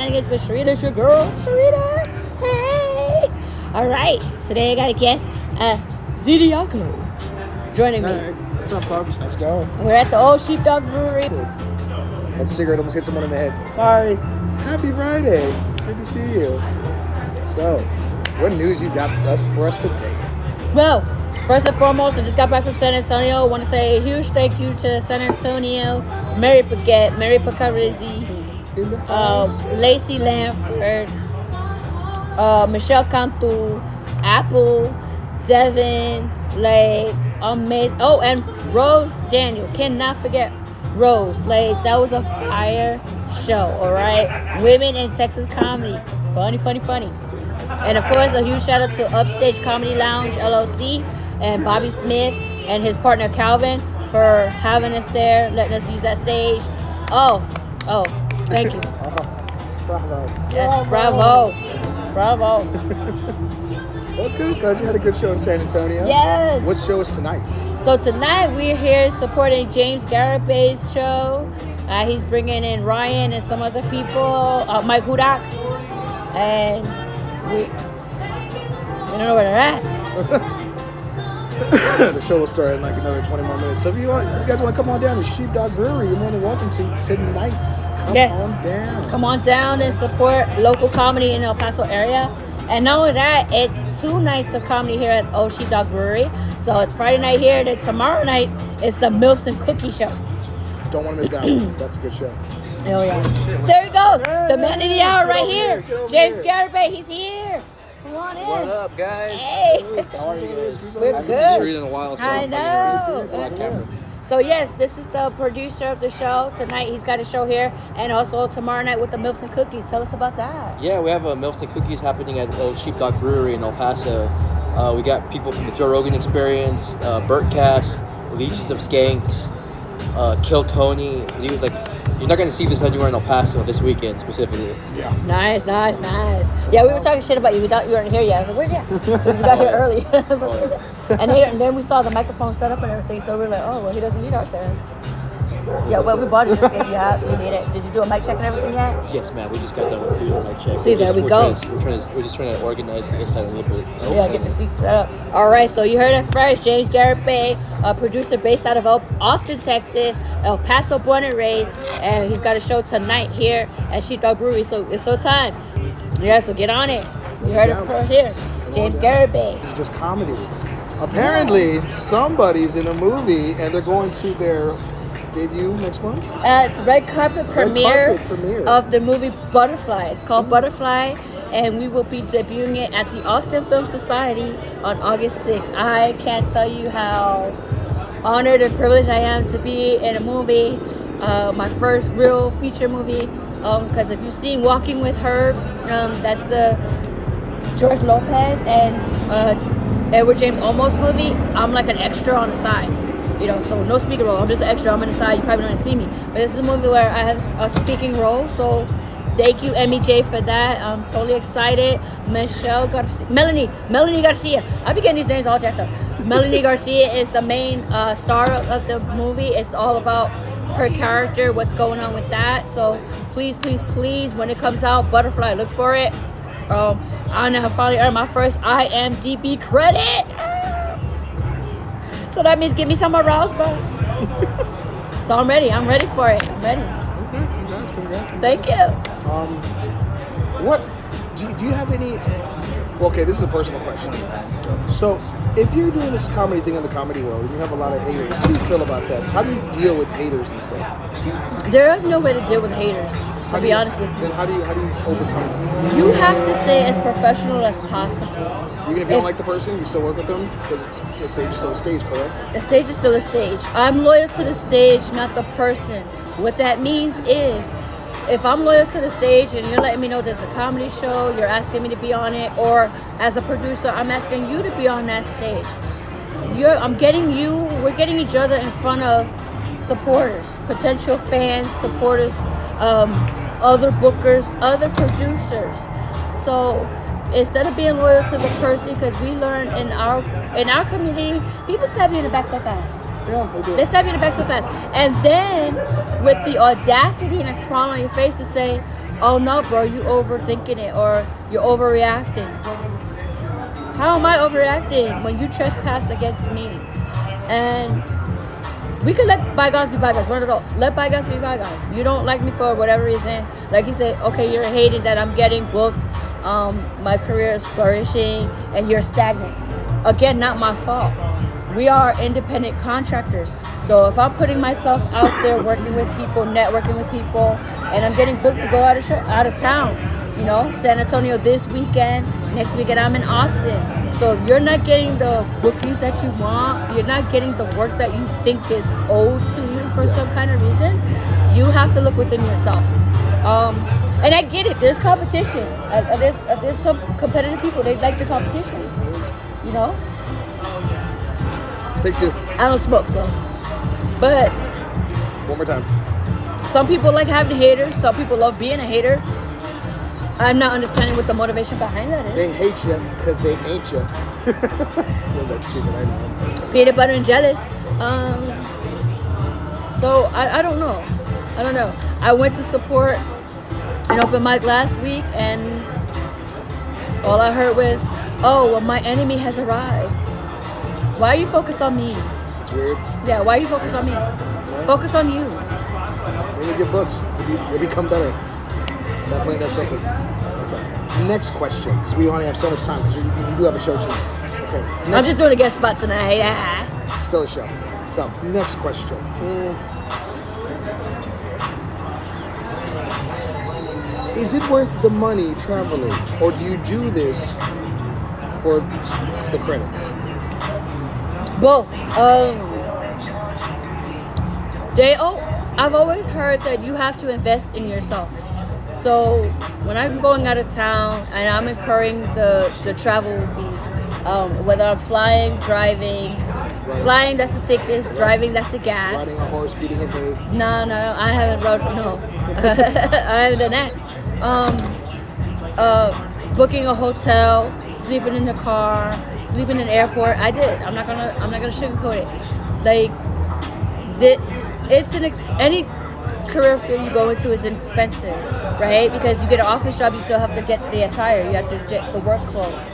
Shinanigans with Sharita. It's your girl, Sharita. Hey. All right. Today I got a guest, Zidiaco, joining me. Hey, what's up, folks? Let's go. We're at the Old Sheepdog Brewery. That cigarette almost hit someone in the head. Sorry. Happy Friday. Good to see you. So, what news you got for us today? Well, first and foremost, I just got back from San Antonio. I want to say a huge thank you to San Antonio, Mary Paquette, Mary Pacarizzi, Lacey Lamford, Michelle Cantu, Apple, Devin, like, amazing. Oh, and Rose Daniel. Cannot forget Rose. Like, that was a fire show, all right? Women in Texas comedy. Funny, funny, funny. And, of course, a huge shout-out to Upstage Comedy Lounge, LLC, and Bobby Smith and his partner, Calvin, for having us there, letting us use that stage. Oh, thank you. Bravo. Yes, bravo. Bravo. Well, good. Glad you had a good show in San Antonio. Yes. What show is tonight? So tonight we're here supporting James Garabay's show. He's bringing in Ryan and some other people, Mike Hudak, and we don't know where they're at. The show will start in like another 20 more minutes. So if you guys want to come on down to Sheepdog Brewery, you're more than welcome to tonight. Come on down. Come on down and support local comedy in the El Paso area. And not only that, it's 2 nights of comedy here at Old Sheepdog Brewery. So it's Friday night here, then tomorrow night it's the Milfs and Cookie Show. Don't want to miss that one. That's a good show. Oh yeah. There he goes. The man of the hour right here. James Garabay, he's here. Come on in. What up, guys? Hey. How are you guys? We're I haven't good. seen you in a while, so I know. Black camera. So yes, this is the producer of the show. Tonight he's got a show here, and also tomorrow night with the Milfs and Cookies. Tell us about that. Yeah, we have a Milfs and Cookies happening at Old Sheepdog Brewery in El Paso. We got people from the Joe Rogan Experience, Burtcast, Legions of Skanks, Kill Tony. You're not gonna see this anywhere in El Paso this weekend specifically. Yeah. Nice. Yeah, we were talking shit about you. You weren't here yet. I was like, where's you? Because we got here early. I was like, where's you? And then we saw the microphone set up and everything, so we were like, oh, well, he doesn't need our stand. Yeah, well, we bought it just in case you need it. Did you do a mic check and everything yet? Yes, man. We just got done doing a mic check. See, there we go. We're just trying to organize the inside a little bit. Yeah, get the seats set up. All right, so you heard it fresh. James Garabay, a producer based out of Austin, Texas, El Paso born and raised, and he's got a show tonight here at Sheepdog Brewery. So it's so time. Yeah, so get on it. You heard it from here. James Garabay. It's just comedy. Apparently, somebody's in a movie and they're going to their debut next month? It's red carpet premiere of the movie Butterfly. It's called Butterfly, and we will be debuting it at the Austin Film Society on August 6th. I can't tell you how honored and privileged I am to be in a movie, my first real feature movie, because if you've seen Walking with Herb, that's the George Lopez and Edward James Olmos movie. I'm like an extra on the side. You know, so no speaking role. I'm just an extra. I'm on the side. You probably don't see me. But this is a movie where I have a speaking role. So thank you, MEJ, for that. I'm totally excited. Melanie Garcia. I be getting these names all jacked up. Melanie Garcia is the main star of the movie. It's all about her character, what's going on with that. So please, when it comes out, Butterfly, look for it. I now finally earned my first IMDb credit. So that means give me some morals, bro. So I'm ready for it. I'm ready. Okay, congrats. Thank you. What do you have any? Okay, this is a personal question. So, if you're doing this comedy thing in the comedy world and you have a lot of haters, how do you feel about that? How do you deal with haters and stuff? There is no way to deal with haters, to be honest with you. Then how do you overcome it? You have to stay as professional as possible. Even if you don't like the person, you still work with them? Because it's still a stage, correct? The stage is still a stage. I'm loyal to the stage, not the person. What that means is, if I'm loyal to the stage and you're letting me know there's a comedy show, you're asking me to be on it, or as a producer, I'm asking you to be on that stage. We're getting each other in front of supporters, potential fans, supporters, other bookers, other producers. So instead of being loyal to the person, because we learn in our community, people stab you in the back so fast. Yeah, they do. They stab you in the back so fast. And then with the audacity and a smile on your face to say, oh no, bro, you overthinking it or you're overreacting. How am I overreacting when you trespassed against me? And we could let bygones be bygones. One of those. Let bygones be bygones. You don't like me for whatever reason. Like you said, okay, you're hating that I'm getting booked. My career is flourishing and you're stagnant. Again, not my fault. We are independent contractors. So if I'm putting myself out there working with people, networking with people, and I'm getting booked to go out of town, you know, San Antonio this weekend, next weekend I'm in Austin. So if you're not getting the bookings that you want, you're not getting the work that you think is owed to you for some kind of reason, you have to look within yourself. And I get it, there's competition. There's some competitive people, they like the competition, you know? Take two. I don't smoke, so. But One more time. some people like having haters, some people love being a hater. I'm not understanding what the motivation behind that is. They hate you because they ain't you. So that's stupid, I know. Peanut butter and jealous. So I don't know. I don't know. I went to support an open mic last week and all I heard was, oh, well, my enemy has arrived. Why are you focused on me? It's weird. Yeah, why are you focused on me? Focus on you. When you get booked, you'll become better. I'm not playing that simple. Okay. Next question, because we only have so much time, because you do have a show tonight. Okay. I'm just doing a guest spot tonight. Yeah. Still a show. So, next question. Is it worth the money traveling, or do you do this for the credits? Both. I've always heard that you have to invest in yourself. So when I'm going out of town and I'm incurring the travel fees, whether I'm flying, driving, flying that's the tickets, driving that's the gas. Riding a horse, feeding it hay. No, I haven't rode. No, I haven't done that. Booking a hotel, sleeping in the car, sleeping in the airport. I did. I'm not gonna sugarcoat it. Like, any career field you go into is expensive, right? Because you get an office job, you still have to get the attire. You have to get the work clothes.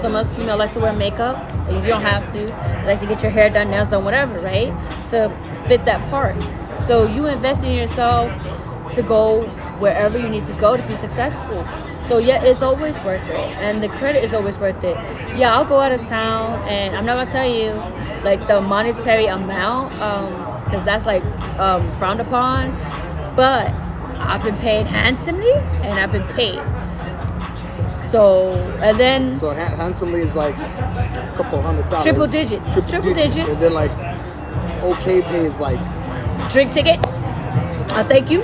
Some of us females like to wear makeup, and you don't have to. You like to get your hair done, nails done, whatever, right? To fit that part. So you invest in yourself to go wherever you need to go to be successful. So yeah, it's always worth it, and the credit is always worth it. Yeah, I'll go out of town, and I'm not gonna tell you like the monetary amount, because that's like frowned upon. But I've been paid handsomely, and I've been paid. So and then handsomely is like a couple $100. Triple digits. And then like okay pay is like drink tickets. Thank you.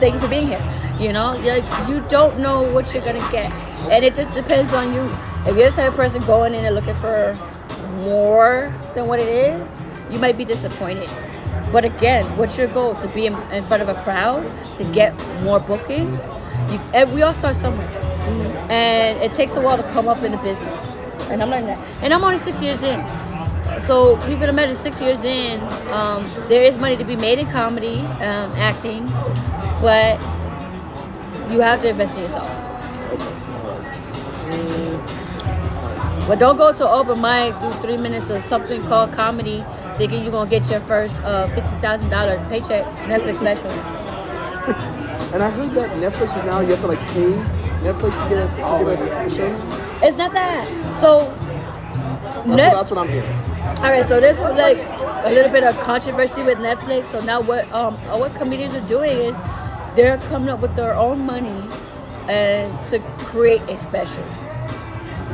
Thank you for being here. You know, you don't know what you're gonna get, and it just depends on you. If you're the type of person going in and looking for more than what it is, you might be disappointed. But again, what's your goal? To be in front of a crowd, to get more bookings. And we all start somewhere, and it takes a while to come up in the business. And I'm learning that. And I'm only 6 years in, so you can imagine 6 years in, there is money to be made in comedy, acting, but you have to invest in yourself. But don't go to open mic, do 3 minutes of something called comedy, thinking you're gonna get your first $50,000 paycheck, Netflix special. And I heard that Netflix is now you have to like pay Netflix to get a show. It's not that. So That's what I'm hearing. All right, so there's like a little bit of controversy with Netflix. So now what comedians are doing is they're coming up with their own money and to create a special.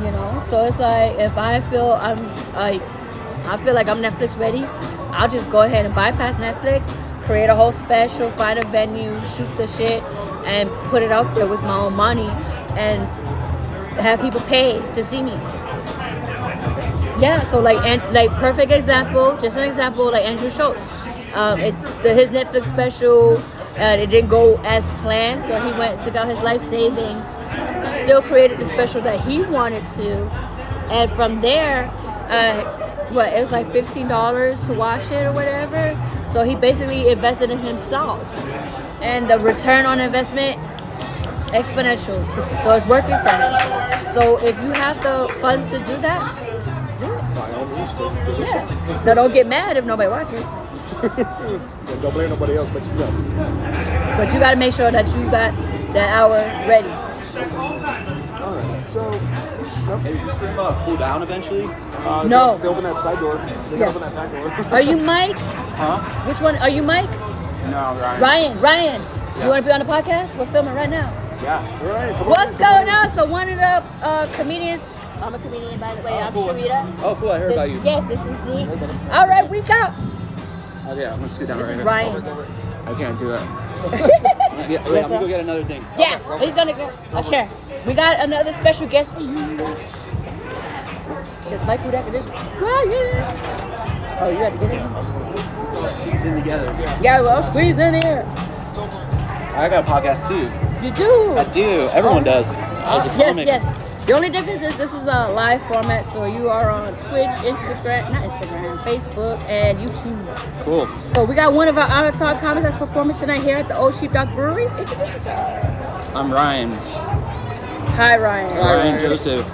You know, so it's like if I feel like I'm Netflix ready, I'll just go ahead and bypass Netflix, create a whole special, find a venue, shoot the shit, and put it out there with my own money, and have people pay to see me. Yeah, so like perfect example, just an example, like Andrew Schultz. His Netflix special, it didn't go as planned, so he took out his life savings, still created the special that he wanted to, and from there, it was like $15 to watch it or whatever. So he basically invested in himself, and the return on investment exponential. So it's working for me. So if you have the funds to do that, do it. By all means, do it. Yeah. Now don't get mad if nobody watches. Yeah, don't blame nobody else but yourself. But you got to make sure that you got that hour ready. All right, so. Hey, is this room cool down eventually? No. They open that side door. They Yeah. open that back door. Are you Mike? Huh? Which one? Are you Mike? No, Ryan. Ryan. Yeah. You want to be on the podcast? We're filming right now. Yeah. All right. come What's on. going on? So one of the comedians. I'm a comedian, by the way. I'm cool. Sharita. Oh, cool. I heard about you. Yes, this is Z. All right, we got. Oh, yeah. I'm going to scoot down This right is here. Ryan. I can't do that. Yeah, wait, I'm going to go get another thing. Yeah, he's gonna go. A chair. We got another special guest for you. It's Mike Hudak and this Ryan. Oh, you got to get in. He's in together. Yeah, well, squeeze in here. I got a podcast too. You do. I do. Everyone does. As a Yes, comic. yes. The only difference is this is a live format, so you are on Twitch, Facebook, and YouTube. Cool. So we got one of our out-of-town comics that's performing tonight here at the Old Sheepdog Brewery. Introduce yourself. I'm Ryan. Hi, Ryan. Ryan Joseph.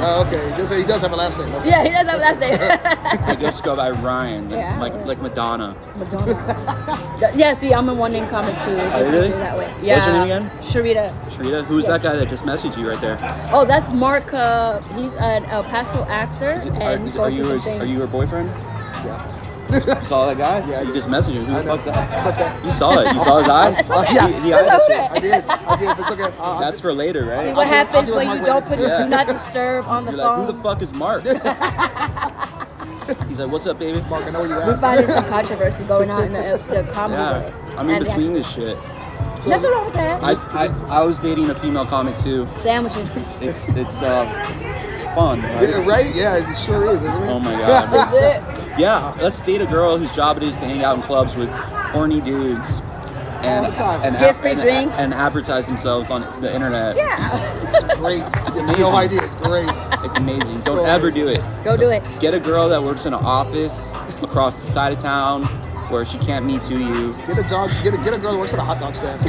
Oh, okay. He does have a last name. Okay. Yeah, he does have a last name. I just go by Ryan, Yeah. like Madonna. Madonna. Yeah, see, I'm a one-name comic too. It's just really? that way. Yeah. What's your name again? Sharita. Sharita, who's that guy that just messaged you right there? Oh, that's Mark. He's an El Paso actor, and he's Are going through some things. you her boyfriend? Yeah. You saw that guy? Yeah, I You did. just messaged him. Who I the know. fuck's that? It's okay. You saw it. You saw his eyes? Yeah. He eyed that shit. I did. But it's okay. That's for later, right? See what I'll happens do it when Mark you don't later. put Yeah. do not disturb on the You're like, phone. who the fuck is Mark? He's like, what's up, baby? Mark, I know where you We're at. finding some controversy going on in the comedy world. Yeah, I'm in And, between this shit. Nothing wrong with that. I was dating a female comic too. Sandwiches. It's fun. Right? Yeah, right? Yeah, it sure is, isn't it? Oh my god. Is it? Yeah, let's date a girl whose job it is to hang out in clubs with horny dudes and All the time. Get free drinks. and advertise themselves on the internet. Yeah. It's great. It's amazing. No idea. It's great. It's amazing. Don't So ever amazing. do it. Don't do it. Get a girl that works in an office across the side of town where she can't meet to you. Get a dog. Get a girl that works at a hot dog stand.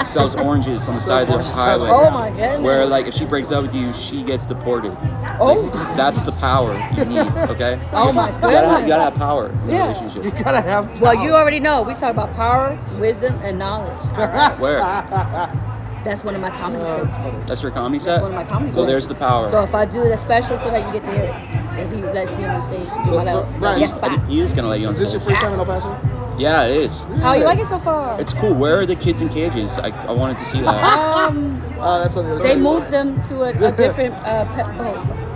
Sells oranges on the side of the oranges. highway. Oh my goodness. Where like if she breaks up with you, she gets deported. Oh. That's the power you need, okay? Oh my You gotta goodness. have power in Yeah. a relationship. You gotta have. Well, you already know. We talk about power, wisdom, and knowledge. All right. Where? That's one of my comedy sets. That's your comedy That's set? one of my comedy So sets. there's the power. So if I do the special tonight, you get to hear it. If he lets me on the stage, do my little Ryan, guest spot. He is gonna let you on Is this your stage. first time in El Paso? Yeah, it is. How you like it so far? It's cool. Where are the kids in cages? I wanted to see that. That's on the other They side. moved them to a different.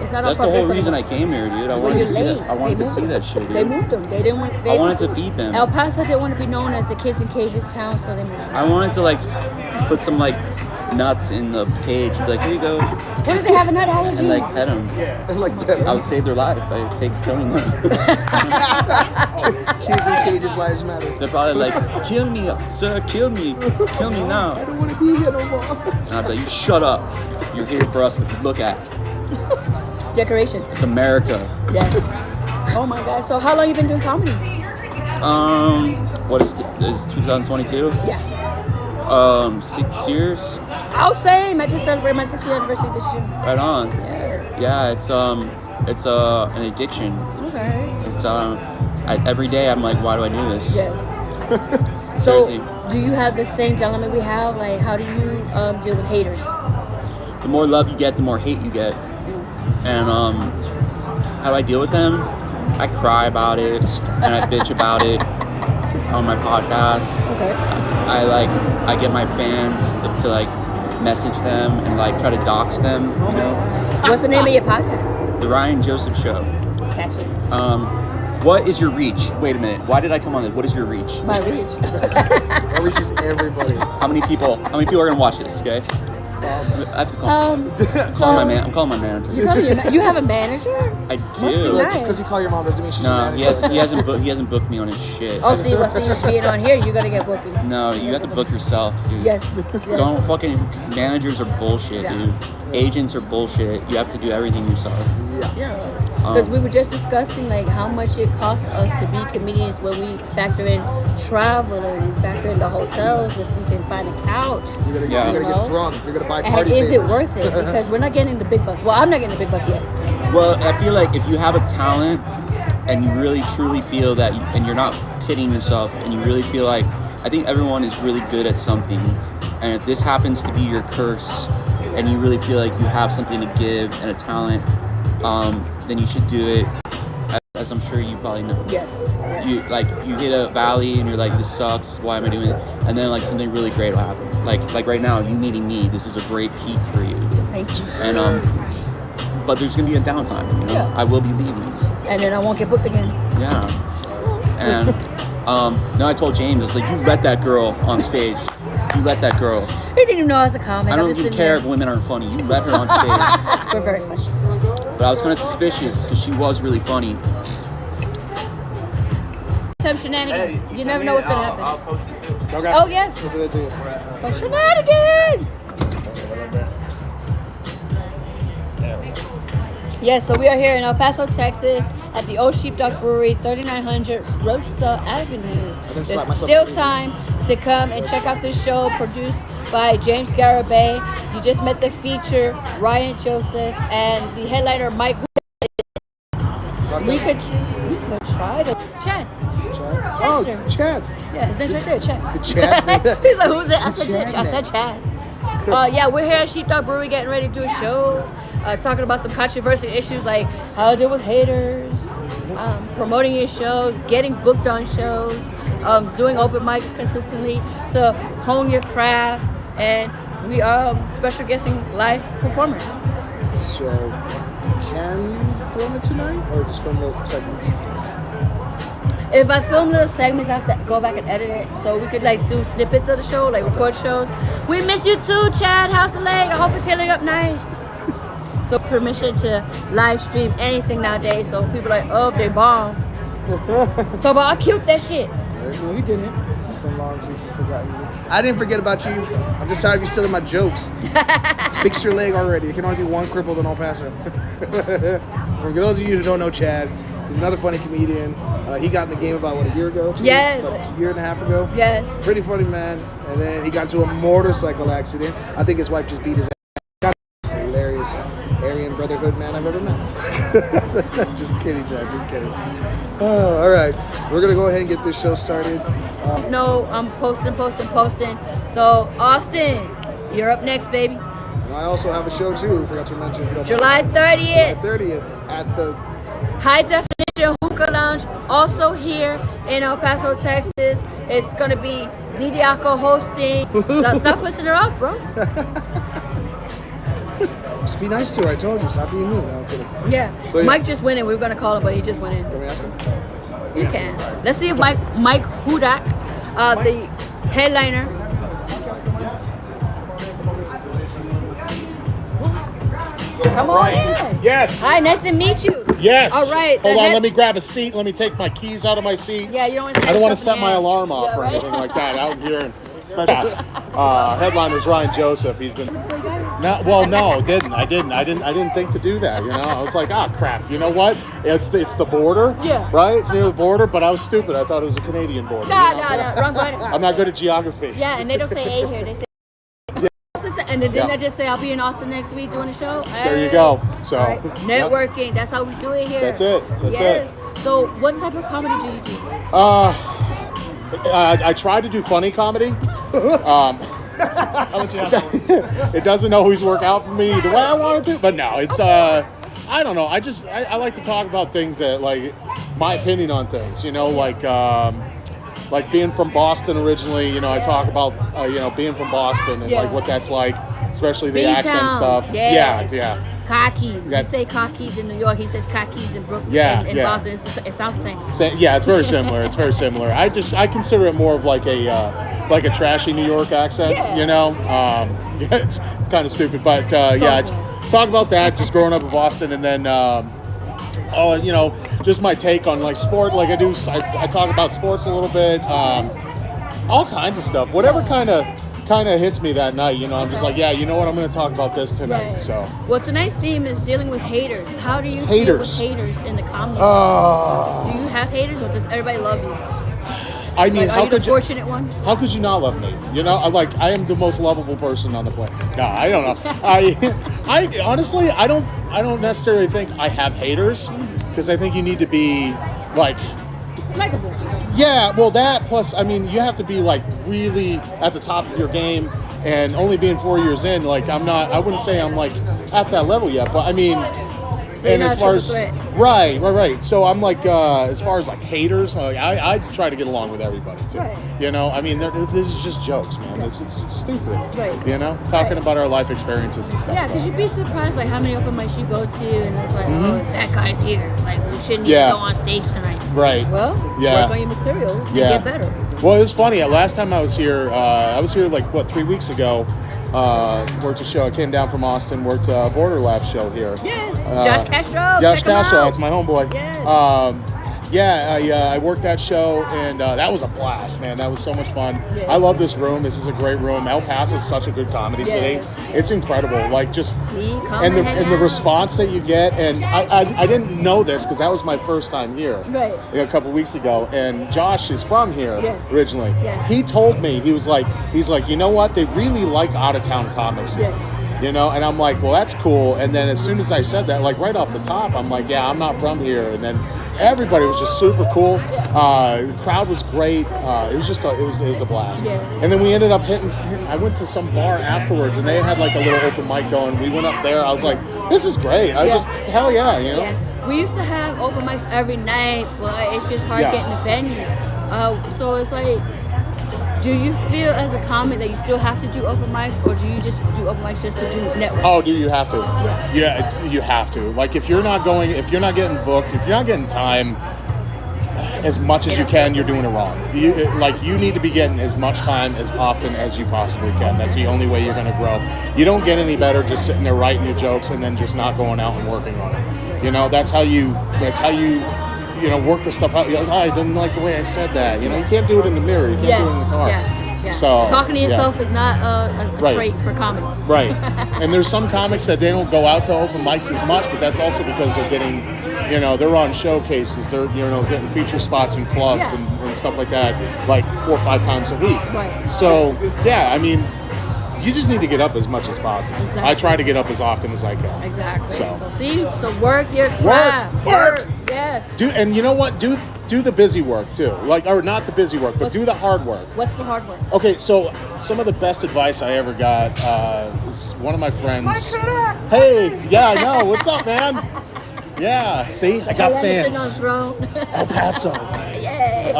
It's not That's on the whole purpose reason I anymore. came here, dude. I Well, wanted you're to see late. that. I wanted They to see moved that shit, dude. They moved them. They didn't want. I wanted to feed them. El Paso didn't want to be known as the kids in cages town, so they moved. I wanted to like put some like nuts in the cage. Be like, here you go, What if they have a nut allergy? and like pet them. Like that. I would save their life by killing them. Kids in cages, lives matter. They're probably like, kill me, sir, kill me now. I don't want to be here no more. And I'd be like, you shut up. You're here for us to look at. Decoration. It's America. Yes. Oh my God. So how long you been doing comedy? What is 2022? Yeah. 6 years. Oh, same. I just celebrated my 6th year anniversary this year. Right on. Yes. Yeah, it's an addiction. Okay. It's every day I'm like, why do I do this? Yes. So, Seriously. do you have the same dilemma we have? Like, how do you deal with haters? The more love you get, the more hate you get. And how do I deal with them? I cry about it and I bitch about it on my podcast. Okay. I get my fans to like message them and like try to dox them, you know. What's the name of your podcast? The Ryan Joseph Show. Catch it. What is your reach? Wait a minute. Why did I come on this? What is your reach? My reach. That reaches everybody. How many people are gonna watch this? Okay. I have to call. I'm calling my manager. You have a manager? I Must do. be Look, nice. just because you call your mom doesn't mean she's No, your manager. he hasn't booked me on his shit. Oh, see, well, see, being on here, you're gonna get bookings. No, you have to book yourself, dude. Yes. Don't fucking managers are bullshit, Yeah. dude. Agents are bullshit. You have to do everything yourself. Yeah. Because we were just discussing like how much it costs us to be comedians when we factor in traveling, you factor in the hotels, if we can find a couch. You're gonna, Yeah. you're gonna You get know? drunk. You're gonna buy And party is it favors. worth it? Because we're not getting the big bucks. Well, I'm not getting the big bucks yet. Well, I feel like if you have a talent and you really truly feel that, and you're not kidding yourself, and you really feel like, I think everyone is really good at something, and if this happens to be your curse, and you really feel like you have something to give and a talent, then you should do it. As I'm sure you probably know. Yes. You hit a valley and you're like, this sucks. Why am I doing it? And then like something really great will happen. Like right now, you meeting me. This is a great peak for you. Thank you. And but there's gonna be a downtime. You know, Yeah. I will be leaving. And then I won't get booked again. Yeah. And no, I told James, it's like, you let that girl on stage. You let that girl. He didn't even know I was a comic. I I'm don't just even sitting care if there. women aren't funny. You let her on stage. We're very funny. But I was kind of suspicious because she was really funny. Some shenanigans. You never know what's gonna happen. I'll post it too. Okay. Oh yes. We'll do that to you. For shenanigans. Yes, so we are here in El Paso, Texas, at the Old Sheepdog Brewery, 3900 Rosa Avenue. There's slap myself still in the face. time to come and check out this show produced by James Garabay. You just met the feature, Ryan Joseph, and the headliner, Mike. We could try to Chad. Oh, Chester. Chad. Yeah, his name's right there, Chad. The Chad. He's like, who's it? I The said Chad Chad. I said Chad. Yeah, we're here at Sheepdog Brewery getting ready to do a show, talking about some controversial issues like how to deal with haters, promoting your shows, getting booked on shows, doing open mics consistently to hone your craft, and we special guesting live performers. So, can you film it tonight, or just film the segments? If I film little segments, I have to go back and edit it so we could like do snippets of the show, like record shows. We miss you too, Chad. How's the leg? I hope it's healing up nice. So permission to live stream anything nowadays. So people are like, oh, they bomb. So, but I cute that shit. No, you didn't. It's been long since you've forgotten me. I didn't forget about you. I'm just tired of you stealing my jokes. Fix your leg already. It can only be one crippled in El Paso. For those of you who don't know Chad, he's another funny comedian. He got in the game about, a year ago? Yes. About a year and a half ago? Yes. Pretty funny man. And then he got into a motorcycle accident. I think his wife just beat his ass. Hilarious Aryan Brotherhood man I've ever met. Just kidding, Chad. Just kidding. Oh, all right. We're going to go ahead and get this show started. Just know I'm posting. So, Austin, you're up next, baby. And I also have a show, too. Forgot to mention. If you don't July mind. 30th. July 30th at the... High Definition Hookah Lounge, also here in El Paso, Texas. It's gonna be Zidiaco hosting. Stop pushing her off, bro. Just be nice to her. I told you. Stop being mean. No, I'm kidding. Yeah. So, yeah. Mike just went in. We were gonna call him, but he just went in. Can we ask him? You can. Let's see if Mike Hudak, the headliner. Come on in. Yes. Hi, nice to meet you. Yes. All right. Hold on, let me grab a seat. Let me take my keys out of my seat. Yeah, you don't want to. I don't want to set my alarm off or anything like that out here. Headliner's Ryan Joseph. He's been. No, didn't. I didn't think to do that. You know, I was like, crap. You know what? It's the border. Yeah. Right. It's near the border, but I was stupid. I thought it was a Canadian border. No, you know? wrong button. I'm not good at geography. Yeah, and they don't say A here. They say. And then didn't I just say I'll be in Austin next week doing a show? There you go. So all right. Networking. That's how we do it here. That's it. Yes. So what type of comedy do you do? I try to do funny comedy. It doesn't always work out for me the way I want it to, but no, it's I don't know. I like to talk about things that, like, my opinion on things, you know, like being from Boston originally, you know, I talk about being from Boston and like what that's like, especially the accent stuff. Yeah. Khakis. We Yeah. say khakis in New York. He says khakis in Brooklyn. Yeah, in yeah. Boston, it sounds the same. Yeah, it's very similar. It's very similar. I consider it more of like a trashy New York accent. Yeah. You know, it's kind of stupid, but yeah, talk about that. Just growing up in Boston, and then just my take on like sport. Like I talk about sports a little bit. All kinds of stuff. Whatever kind of hits me that night. You know, I'm just like, yeah, you know what? I'm going to talk about this tonight. Right. So. Well, tonight's theme is dealing with haters. How do you deal with haters in the comedy? Do you have haters, or does everybody love you? I mean, Like, are you the fortunate one? How could you not love me? You know, I am the most lovable person on the planet. No, I don't know. I honestly, I don't necessarily think I have haters, because I think you need to be like Likeable. Yeah, well, that plus, I mean, you have to be like really at the top of your game, and only being 4 years in, like I wouldn't say I'm like at that level yet, but I mean, So you're and not as far a as triple threat. right. So I'm like, as far as like haters, like, I try to get along with everybody too. Right. You know, I mean, this is just jokes, man. It's stupid. Right. You know, talking Right. about our life experiences and stuff. Yeah, because you'd be surprised like how many open mics you go to, and it's like, Mm-hmm. oh, that guy's here. Like, we shouldn't Yeah. even go on stage tonight. Right. Well, Yeah. work on your material and Yeah. get better. Well, it was funny. Last time I was here like 3 weeks ago. Worked a show. I came down from Austin. Worked a Border Lab show here. Yes, Josh Castro. Josh check him Castro, out. that's my homeboy. Yes. I worked that show, and that was a blast, man. That was so much fun. Yeah. I love this room. This is a great room. El Paso is such a good comedy city. Yes. It's incredible. Like just See, come and the hang and the out. response that you get. And I didn't know this because that was my first time here. Right. A couple weeks ago, and Josh is from here Yes. originally. Yes. He told me he's like, you know what? They really like out of town comics here. Yes. You know, and I'm like, well, that's cool. And then as soon as I said that, like right off the top, I'm like, yeah, I'm not from here. And then everybody was just super cool. The crowd was great. It was just it was a blast. Yeah. And then we ended up hitting. I went to some bar afterwards, and they had like a little open mic going. We went up there. I was like, this is great. I Yes. just hell yeah, you know. Yes. We used to have open mics every night, but it's just hard Yeah. getting the venues. So it's like, do you feel as a comic that you still have to do open mics, or do you just do open mics just to do network? Oh, do you have to? Yeah, you have to. Like if you're not getting booked, if you're not getting time as much as you can, you're doing it wrong. You need to be getting as much time as often as you possibly can. That's the only way you're going to grow. You don't get any better just sitting there writing your jokes and then just not going out and working on it. You know, that's how you work the stuff out. You're like, oh, I didn't like the way I said that. You know, you can't do it in the mirror. You can't do it in the car. Yeah. So talking to yourself is not a Right. trait for comedy. Right. And there's some comics that they don't go out to open mics as much, but that's also because they're getting, they're on showcases. They're, getting feature spots in clubs Yeah. and stuff like that, like 4 or 5 times a week. Right. So, yeah, I mean, you just need to get up as much as possible. Exactly. I try to get up as often as I can. Exactly. So. So work your craft. Work. Yes. And you know what? Do the busy work too. Or not the busy work, but do the hard work. What's the hard work? Okay, so some of the best advice I ever got is one of my friends. Hey, yeah, I know. What's up, man? Yeah, see, I got Sitting on fans. the throne. El Paso. Yay.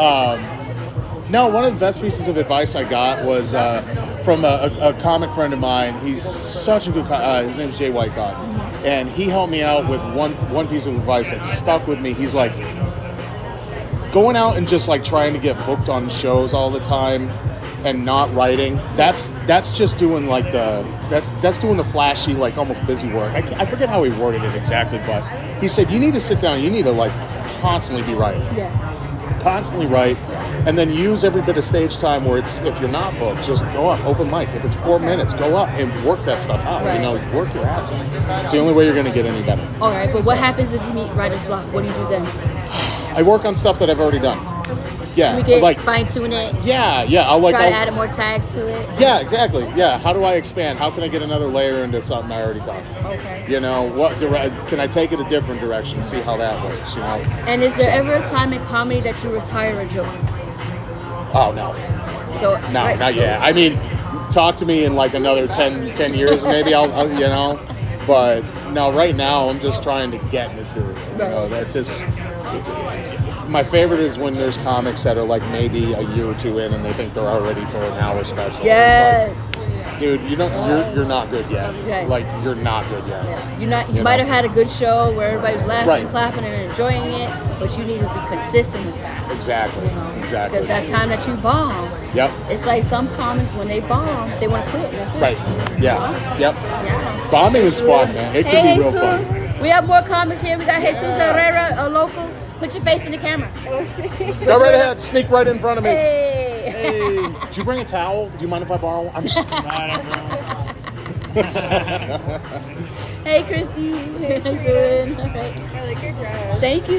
No, one of the best pieces of advice I got was from a comic friend of mine. He's such a good. His name's Jay Whitecott, and he helped me out with one piece of advice that stuck with me. He's like, going out and just like trying to get booked on shows all the time and not writing. That's just doing like that's doing the flashy, like almost busy work. I forget how he worded it exactly, but he said you need to sit down. You need to like constantly be writing. Yeah. Constantly write, and then use every bit of stage time where it's, if you're not booked, just go up, open mic. If it's 4 minutes, go up and work that stuff out. Right. Work your ass off. It's the only way you're going to get any better. All right, but what happens if you meet writer's block? What do you do then? I work on stuff that I've already done. Yeah, Should we get like fine tune it? yeah. I'll Try to add more tags to it. Yeah, exactly. Yeah, how do I expand? How can I get another layer into something I already done? Okay. Can I take it a different direction? See how that works. And is there ever a time in comedy that you retire a joke? Oh no. So No, right, not so- yet. I mean, talk to me in like another 10 years, maybe I'll. But no, right now I'm just trying to get material. My favorite is when there's comics that are like maybe a year or two in and they think they're all ready for an hour special. Yes. It's like, dude, you're not good yet. Yes. Like you're not good yet. You might have had a good show where everybody's laughing, Right. clapping, and enjoying it, but you need to be consistent with that. Exactly. Exactly. Because that time that you bomb, Yep. it's like some comics when they bomb, they want to quit. That's it. Right. Yeah. Yep. Yeah. Bombing is fun, man. It can Hey, be real Jesus. fun. We have more comments here. We got Jesus Herrera, a local. Put your face in the camera. Go right ahead. Sneak right in front of me. Hey. Hey, did you bring a towel? Do you mind if I borrow one? I'm just Hey, Christy. Good. Okay. Thank you.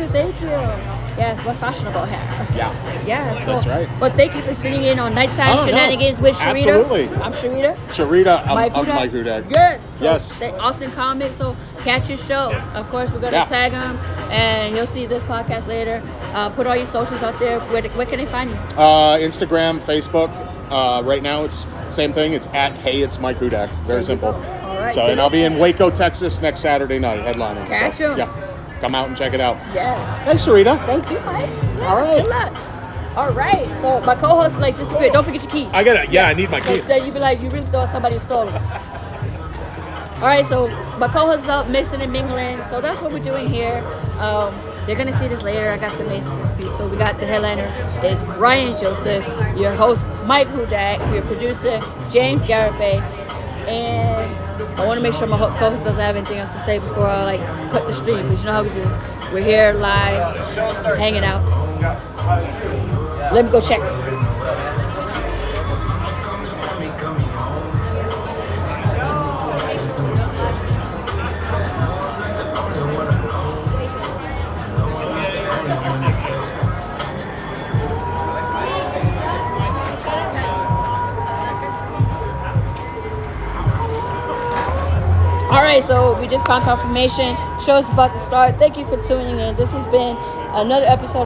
Yes, we're fashionable here. Yeah. Yeah, so, That's right. But thank you for sitting in on Nighttime Oh, no. Shenanigans with Sharita. Absolutely. I'm Sharita. Sharita, I'm Mike Mike Hudak. Hudak. Yes. So Yes. Austin Comics. So catch his shows. Of course, we're gonna Yeah. tag him, and he'll see this podcast later. Put all your socials out there. Where can they find you? Instagram, Facebook. Right now, it's same thing. It's at Hey, it's Mike Hudak. Very simple. All right. So, and I'll be in Waco, Texas next Saturday night headlining. Catch So, 'em. yeah, come out and check it out. Yes. Thanks, Sarita. Thank you, Mike. Yeah, All right. Good luck. All right. So my co-host like disappeared. Don't forget your keys. I gotta. Yeah, I need my So keys. then you'd be like, you really thought somebody stole them. All right, so my co-host is out mixing and mingling. So that's what we're doing here. They're gonna see this later. I got the main feast. So we got the headliner is Ryan Joseph, your host Mike Hudak, your producer James Garibay, and I want to make sure my co-host doesn't have anything else to say before I like cut the stream. But you know how we do. We're here live, hanging out. Let me go check. All right, so we just found confirmation. Show's about to start. Thank you for tuning in. This has been another episode